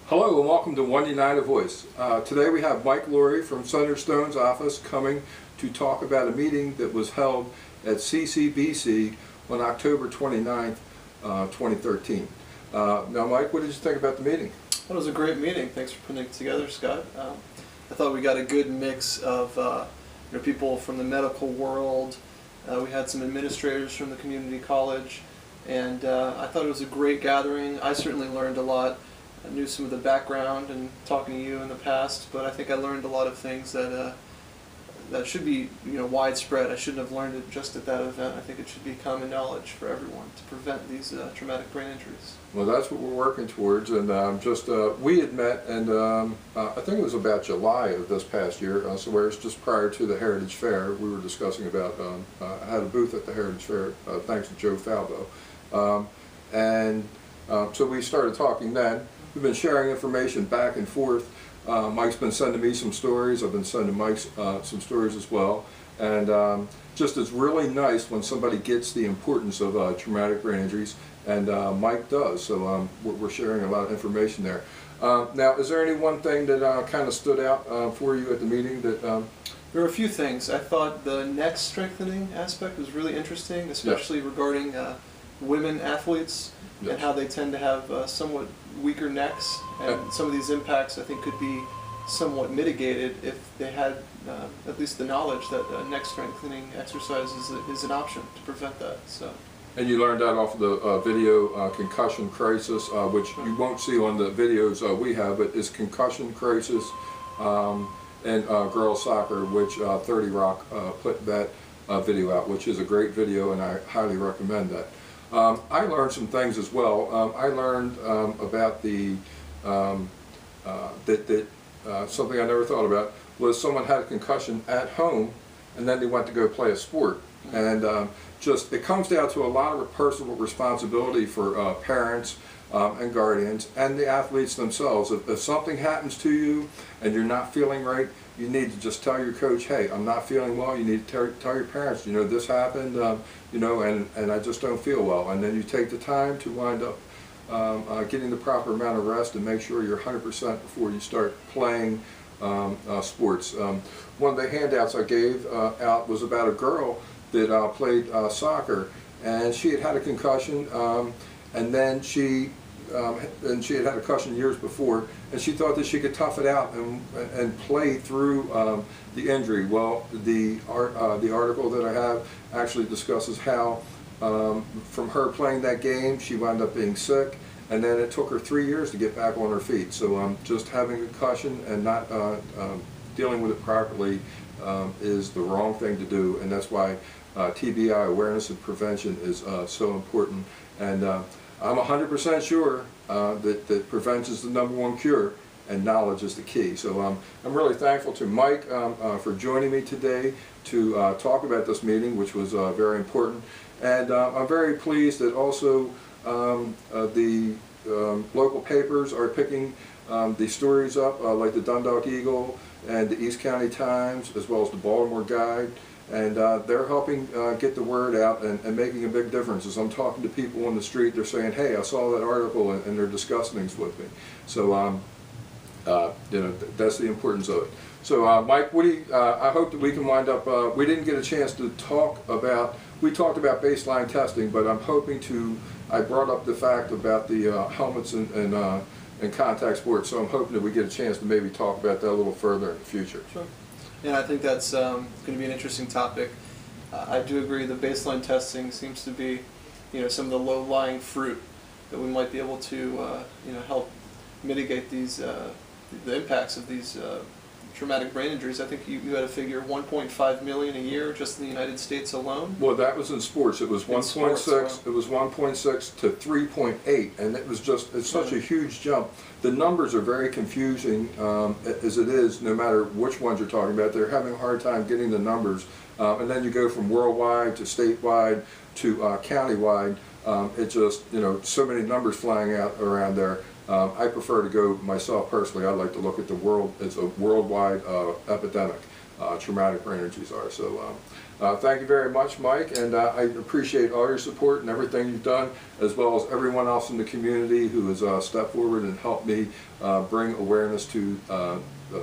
Hello and welcome to One United Voice. Today we have Mike Laurie from Senator Stone's office coming to talk about a meeting that was held at CCBC on October 29th, 2013. Now Mike, what did you think about the meeting? Well, it was a great meeting. Thanks for putting it together, Scott. I thought we got a good mix of people from the medical world. We had some administrators from the community college, and I thought it was a great gathering. I certainly learned a lot. I knew some of the background and talking to you in the past, but I think I learned a lot of things that that should be widespread. I shouldn't have learned it just at that event. I think it should be common knowledge for everyone to prevent these traumatic brain injuries. Well, that's what we're working towards, and we had met, and I think it was about July of this past year, so where it's just prior to the Heritage Fair. We were discussing about, I had a booth at the Heritage Fair, thanks to Joe Falbo, so we started talking then. We've been sharing information back and forth. Mike's been sending me some stories. I've been sending Mike some stories as well. And just it's really nice when somebody gets the importance of traumatic brain injuries, and Mike does. So we're sharing a lot of information there. Now, is there any one thing that kind of stood out for you at the meeting? That There were a few things. I thought the neck strengthening aspect was really interesting, especially regarding women athletes. Yes. And how they tend to have somewhat weaker necks, and some of these impacts I think could be somewhat mitigated if they had at least the knowledge that neck strengthening exercise is an option to prevent that. So. And you learned that off of the video concussion crisis, which you won't see on the videos we have, but it's concussion crisis and girls soccer, which 30 Rock put that video out, which is a great video, and I highly recommend that. I learned some things as well. I learned about the something I never thought about was someone had a concussion at home, and then they went to go play a sport, and just it comes down to a lot of personal responsibility for parents and guardians and the athletes themselves. If something happens to you and you're not feeling right, you need to just tell your coach, hey, I'm not feeling well. You need to tell your parents, this happened, and I just don't feel well. And then you take the time to wind up getting the proper amount of rest and make sure you're 100% before you start playing sports. One of the handouts I gave out was about a girl that played soccer, and she had a concussion, and then she had had a concussion years before, and she thought that she could tough it out and play through the injury. Well, the article that I have actually discusses how from her playing that game, she wound up being sick, and then it took her 3 years to get back on her feet. So just having a concussion and not dealing with it properly is the wrong thing to do, and that's why TBI, awareness and prevention, is so important. And I'm 100% sure that prevention is the #1 cure, and knowledge is the key. So I'm really thankful to Mike for joining me today to talk about this meeting, which was very important. And I'm very pleased that also the local papers are picking the stories up, like the Dundalk Eagle and the East County Times, as well as the Baltimore Guide. And they're helping get the word out and making a big difference. As I'm talking to people on the street, they're saying, hey, I saw that article, and they're discussing things with me. So that's the importance of it. So Mike, I hope that we can wind up, we didn't get a chance to talk about, we talked about baseline testing, but I'm hoping to, I brought up the fact about the helmets and contact sports, so I'm hoping that we get a chance to maybe talk about that a little further in the future. Sure. Yeah, I think that's going to be an interesting topic. I do agree the baseline testing seems to be, some of the low-lying fruit that we might be able to, help mitigate these, the impacts of these traumatic brain injuries. I think you had a figure 1.5 million a year just in the United States alone. Well, that was in sports. It was 1.6. It was 1.6 to 3.8, and it was it's such a huge jump. The numbers are very confusing as it is. No matter which ones you're talking about, they're having a hard time getting the numbers. And then you go from worldwide to statewide to countywide. It's just so many numbers flying out around there. I prefer to go myself personally. I like to look at the world as a worldwide epidemic. Traumatic brain injuries are. So Thank you very much, Mike, and I appreciate all your support and everything you've done, as well as everyone else in the community who has stepped forward and helped me bring awareness to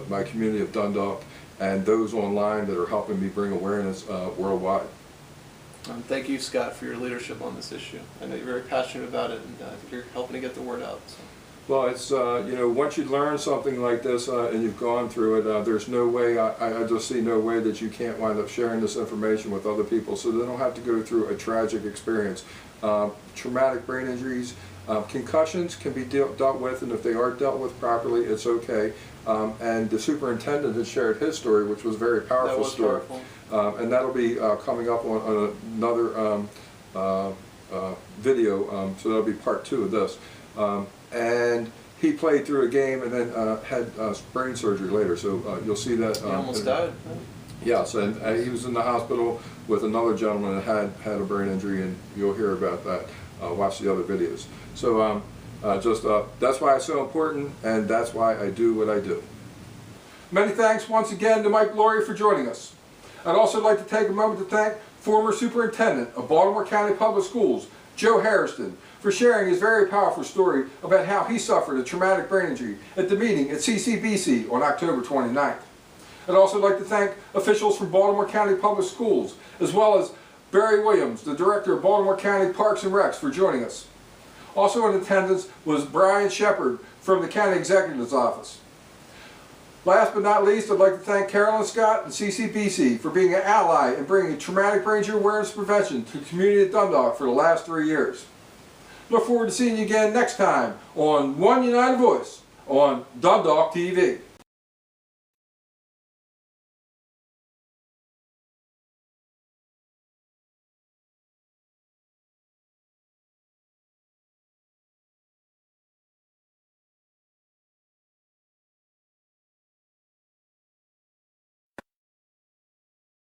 my community of Dundalk, and those online that are helping me bring awareness worldwide. Thank you, Scott, for your leadership on this issue. I know you're very passionate about it, and I think you're helping to get the word out. So. Well, it's, you know, once you learn something like this and you've gone through it, there's no way, I just see no way that you can't wind up sharing this information with other people so they don't have to go through a tragic experience. Traumatic brain injuries, concussions can be dealt with, and if they are dealt with properly, it's okay. And the superintendent had shared his story, which was a very powerful story. And that'll be coming up on another video, so that'll be part 2 of this. And he played through a game and then had brain surgery later, so you'll see that. He almost died. Yes, and he was in the hospital with another gentleman that had a brain injury, and you'll hear about that. Watch the other videos. So that's why it's so important, and that's why I do what I do. Many thanks once again to Mike Collier for joining us. I'd also like to take a moment to thank former Superintendent of Baltimore County Public Schools, Joe Hairston, for sharing his very powerful story about how he suffered a traumatic brain injury at the meeting at CCBC on October 29th. I'd also like to thank officials from Baltimore County Public Schools, as well as Barry Williams, the Director of Baltimore County Parks and Recs, for joining us. Also in attendance was Brian Shepard from the County Executive's Office. Last but not least, I'd like to thank Carolyn Scott and CCBC for being an ally in bringing traumatic brain injury awareness prevention to the community of Dundalk for the last 3 years. Look forward to seeing you again next time on One United Voice on Dundalk TV.